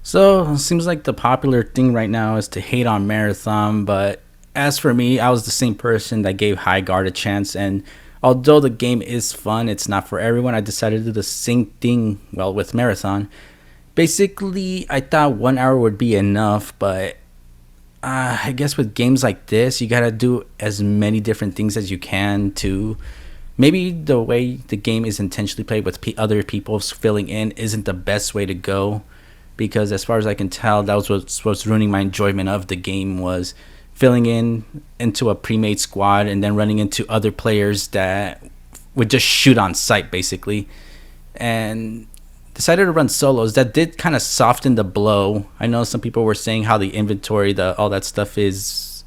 So it seems like the popular thing right now is to hate on Marathon, but as for me, I was the same person that gave High Guard a chance, and although the game is fun, it's not for everyone. I decided to do the same thing, well, with Marathon. Basically, I thought 1 hour would be enough, but I guess with games like this, you gotta do as many different things as you can to maybe the way the game is intentionally played with other people filling in isn't the best way to go, because as far as I can tell, that was what was ruining my enjoyment of the game was filling in into a pre-made squad and then running into other players that would just shoot on sight basically, and decided to run solos. That did kind of soften the blow. I know some people were saying how the inventory, the all that stuff is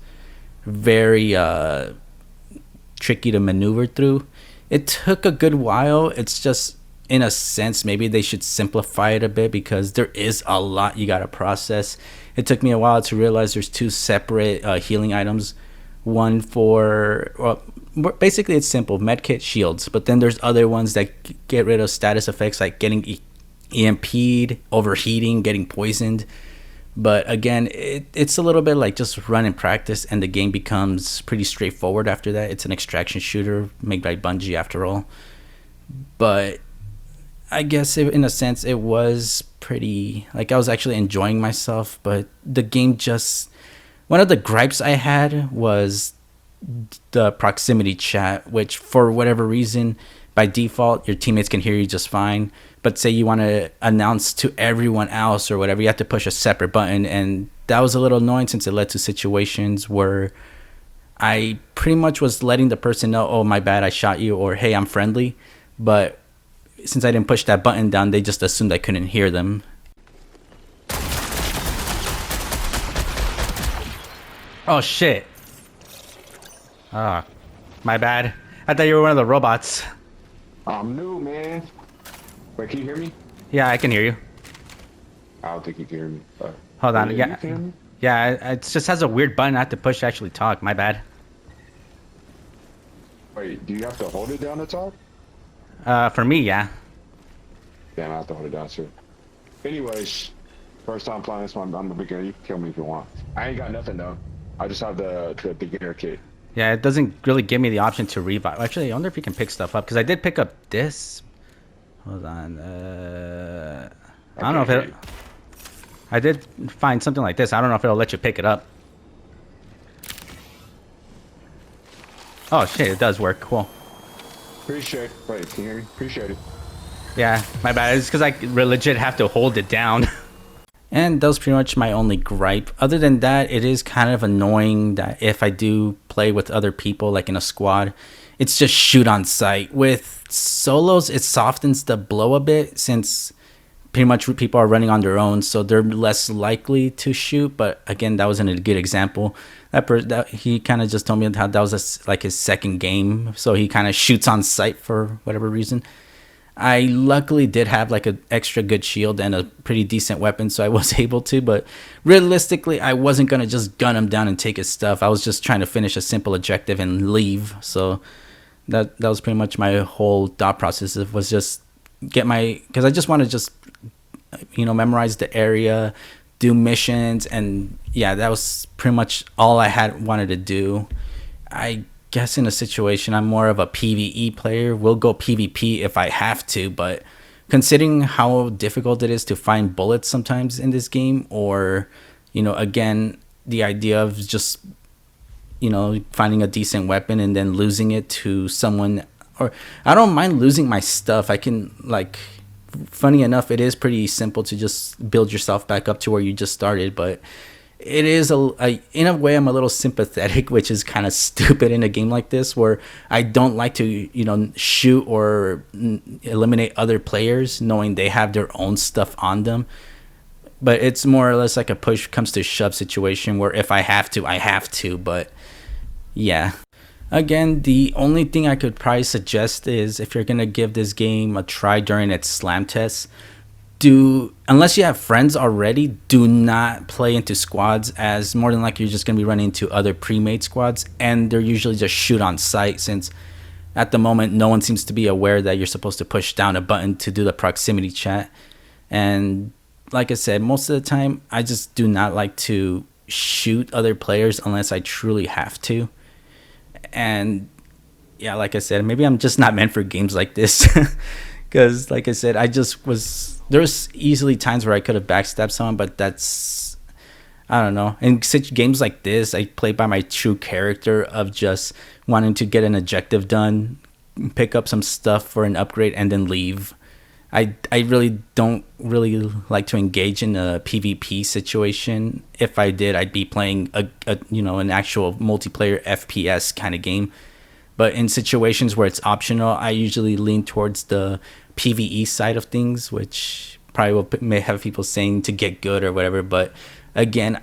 very tricky to maneuver through. It took a good while. It's just, in a sense, maybe they should simplify it a bit because there is a lot you gotta process. It took me a while to realize there's two separate healing items. One for, well, basically it's simple, medkit, shields. But then there's other ones that get rid of status effects like getting EMP'd, overheating, getting poisoned. But again, it's a little bit like just run and practice, and the game becomes pretty straightforward after that. It's an extraction shooter made by Bungie after all. But I guess in a sense, it was pretty, like, I was actually enjoying myself, but the game just, one of the gripes I had was the proximity chat, which for whatever reason, by default, your teammates can hear you just fine. But say you want to announce to everyone else or whatever, you have to push a separate button. And that was a little annoying since it led to situations where I pretty much was letting the person know, oh, my bad, I shot you, or hey, I'm friendly. But since I didn't push that button down, they just assumed I couldn't hear them. Oh, shit. Ah, my bad. I thought you were one of the robots. I'm new, man. Wait, can you hear me? Yeah, I can hear you. I don't think you can hear me. Hold on. You Yeah, can hear me? yeah. It just has a weird button I have to push to actually talk. My bad. Wait, do you have to hold it down to talk? For me, yeah. Damn, I have to hold it down too. Anyways, first time playing this one, I'm the beginner. You can kill me if you want. I ain't got nothing though. I just have the beginner kit. Yeah, it doesn't really give me the option to revive. Actually, I wonder if you can pick stuff up because I did pick up this. Hold on. I don't know if it. I did find something like this. I don't know if it'll let you pick it up. Oh shit! It does work. Cool. Appreciate. Wait, can you hear me? Appreciate it. Yeah, my bad. It's because I legit have to hold it down. And that was pretty much my only gripe. Other than that, it is kind of annoying that if I do play with other people, like in a squad, it's just shoot on sight. With solos, it softens the blow a bit since pretty much people are running on their own, so they're less likely to shoot. But again, that wasn't a good example. That he kind of just told me how that was like his second game, so he kind of shoots on sight for whatever reason. I luckily did have like an extra good shield and a pretty decent weapon, so I was able to. But realistically, I wasn't gonna just gun him down and take his stuff. I was just trying to finish a simple objective and leave. So that was pretty much my whole thought process. It was just get my, because I just want to just memorize the area, do missions, and yeah, that was pretty much all I had wanted to do. I guess in a situation I'm more of a PvE player. We'll go PvP if I have to, but considering how difficult it is to find bullets sometimes in this game, or again, the idea of just finding a decent weapon and then losing it to someone, or I don't mind losing my stuff. I can, like, funny enough, it is pretty simple to just build yourself back up to where you just started, but it is in a way I'm a little sympathetic, which is kind of stupid in a game like this where I don't like to shoot or eliminate other players knowing they have their own stuff on them. But it's more or less like a push comes to shove situation where if I have to, I have to. But yeah, again, the only thing I could probably suggest is if you're gonna give this game a try during its slam test, unless you have friends already, do not play into squads, as more than likely you're just going to be running into other pre-made squads, and they're usually just shoot on sight, since at the moment no one seems to be aware that you're supposed to push down a button to do the proximity chat. And like I said, most of the time I just do not like to shoot other players unless I truly have to. And yeah, like I said, maybe I'm just not meant for games like this. Because, like I said, I just was. There's easily times where I could have backstabbed someone, but that's. I don't know. In such games like this, I play by my true character of just wanting to get an objective done, pick up some stuff for an upgrade, and then leave. I really don't really like to engage in a PvP situation. If I did, I'd be playing a an actual multiplayer FPS kind of game. But in situations where it's optional, I usually lean towards the PvE side of things, which probably may have people saying to get good or whatever. But again,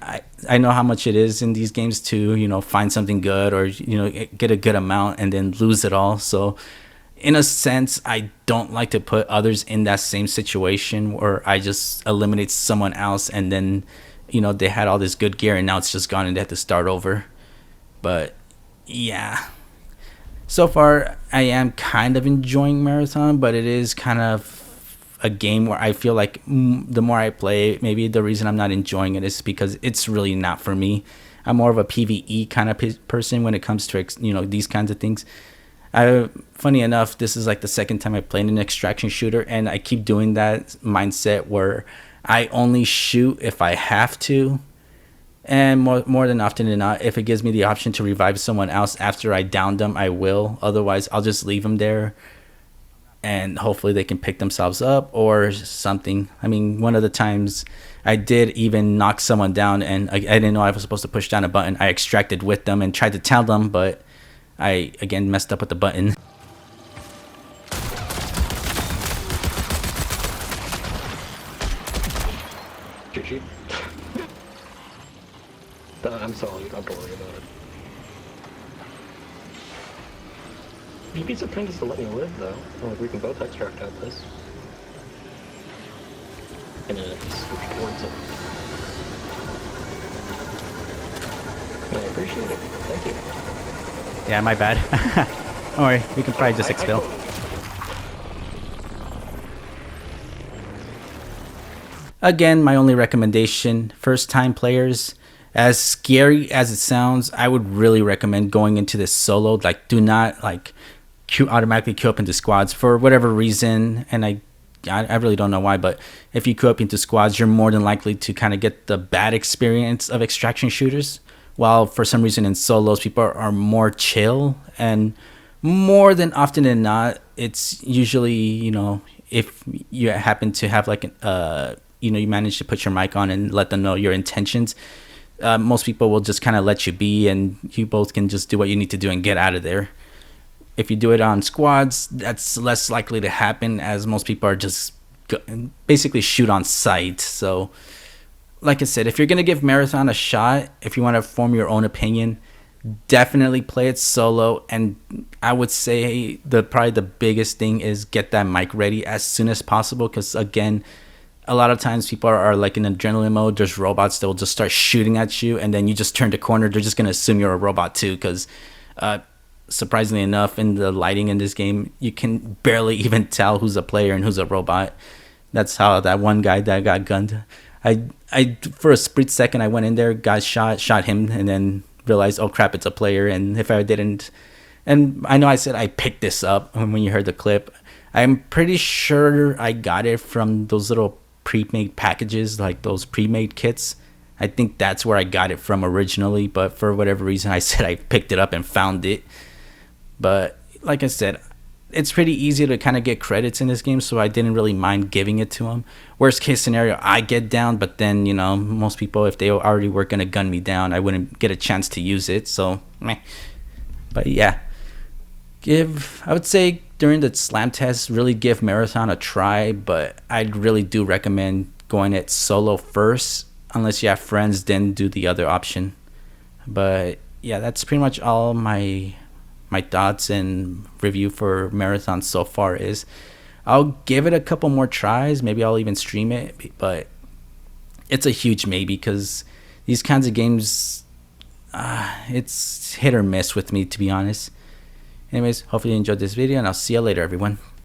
I know how much it is in these games to find something good or get a good amount and then lose it all. So in a sense, I don't like to put others in that same situation where I just eliminate someone else and then they had all this good gear and now it's just gone and they have to start over. But yeah, so far I am kind of enjoying Marathon, but it is kind of a game where I feel like the more I play, maybe the reason I'm not enjoying it is because it's really not for me. I'm more of a PvE kind of person when it comes to these kinds of things. Funny enough, this is like the second time I played an extraction shooter, and I keep doing that mindset where I only shoot if I have to. And more than often than not, if it gives me the option to revive someone else after I downed them, I will. Otherwise, I'll just leave them there and hopefully they can pick themselves up or something. I mean, one of the times I did even knock someone down and I didn't know I was supposed to push down a button. I extracted with them and tried to tell them, but I again messed up with the button. GG. I'm sorry, don't worry about it. You'd be surprised to let me live, though. Like, we can both extract out this. And then switch towards it. I appreciate it. Thank you. Yeah, my bad. Don't worry, we can probably just exfil. Again, my only recommendation, first time players, as scary as it sounds, I would really recommend going into this solo. Like, do not automatically queue up into squads for whatever reason, and I really don't know why, but if you queue up into squads, you're more than likely to kind of get the bad experience of extraction shooters, while for some reason in solos people are more chill, and more than often than not, it's usually if you happen to have like you manage to put your mic on and let them know your intentions, most people will just kind of let you be and you both can just do what you need to do and get out of there. If you do it on squads, that's less likely to happen, as most people are just basically shoot on sight. So, like I said, if you're going to give Marathon a shot, if you want to form your own opinion, definitely play it solo. And I would say probably the biggest thing is get that mic ready as soon as possible, because again, a lot of times people are like in adrenaline mode. There's robots that will just start shooting at you, and then you just turn the corner. They're just going to assume you're a robot too, because surprisingly enough, in the lighting in this game, you can barely even tell who's a player and who's a robot. That's how that one guy that got gunned, I for a split second I went in there, got shot him, and then realized, oh crap, it's a player. And if I didn't, and I know I said I picked this up when you heard the clip, I'm pretty sure I got it from those little pre-made packages, like those pre-made kits. I think that's where I got it from originally, but for whatever reason I said I picked it up and found it. But like I said, it's pretty easy to kind of get credits in this game, so I didn't really mind giving it to him. Worst case scenario, I get down, but then most people, if they already were gonna gun me down, I wouldn't get a chance to use it. So meh. But yeah, I would say during the slam test, really give Marathon a try, but I really do recommend going it solo first. Unless you have friends, then do the other option. But yeah, that's pretty much all my thoughts and review for Marathon so far is. I'll give it a couple more tries. Maybe I'll even stream it, but it's a huge maybe, because these kinds of games, it's hit or miss with me, to be honest. Anyways, hopefully you enjoyed this video, and I'll see you later, everyone.